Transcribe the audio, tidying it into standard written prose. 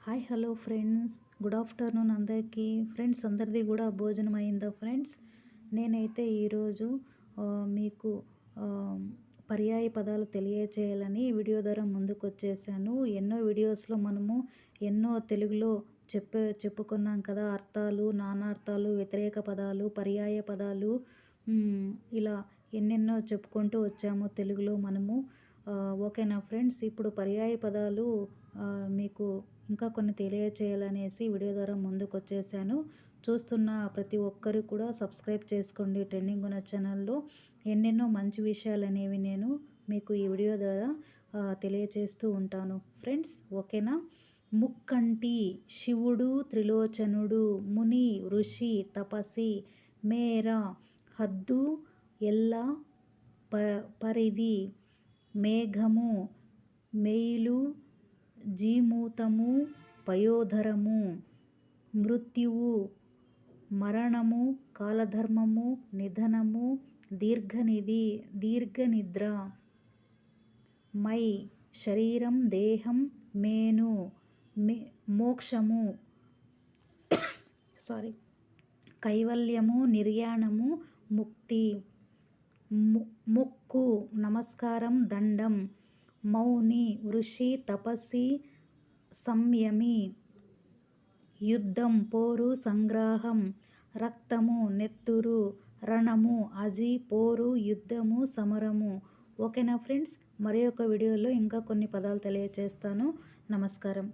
Hi hello friends, good afternoon అందరికీ. Friends అందరిది కూడా భోజనం అయిందా ఫ్రెండ్స్? నేనైతే ఈరోజు మీకు పర్యాయ పదాలు తెలియచేయాలని వీడియో ద్వారా ముందుకు వచ్చేసాను. ఎన్నో వీడియోస్లో మనము ఎన్నో తెలుగులో చెప్పుకున్నాం కదా, అర్థాలు, నానార్థాలు, వ్యతిరేక పదాలు, పర్యాయ పదాలు, ఇలా ఎన్నెన్నో చెప్పుకుంటూ వచ్చాము తెలుగులో మనము. ఓకేనా ఫ్రెండ్స్, ఇప్పుడు పర్యాయ పదాలు మీకు ఇంకా కొన్ని తెలియచేయాలనేసి వీడియో ద్వారా ముందుకు వచ్చేసాను. చూస్తున్న ప్రతి ఒక్కరు కూడా సబ్స్క్రైబ్ చేసుకోండి. ట్రెండింగ్ ఉన్న ఛానల్లో ఎన్నెన్నో మంచి విషయాలు అనేవి నేను మీకు ఈ వీడియో ద్వారా తెలియచేస్తూ ఉంటాను ఫ్రెండ్స్. ఓకేనా. ముక్కంటి శివుడు, త్రిలోచనుడు, ముని, ఋషి, తపసి, మేర, హద్దు, ఎల్ల, పరిధి, మేఘము, మెయిలు, జీమూతము, పయోధరము, మృత్యువు, మరణము, కాలధర్మము, నిధనము, దీర్ఘనిధి, దీర్ఘనిద్ర, మై శరీరం, దేహం, మేను, మోక్షము, కైవల్యము, నిర్యాణము, ముక్తి, మొక్కు, నమస్కారం, దండం, మౌని, ఋషి, తపస్సి, సంయమి, యుద్ధం, పోరు, సంగ్రహం, రక్తము, నెత్తురు, రణము, అజి, పోరు, యుద్ధము, సమరము. ఓకేనా ఫ్రెండ్స్, మరి ఒక వీడియోలో ఇంకా కొన్ని పదాలు తెలియచేస్తాను. నమస్కారం.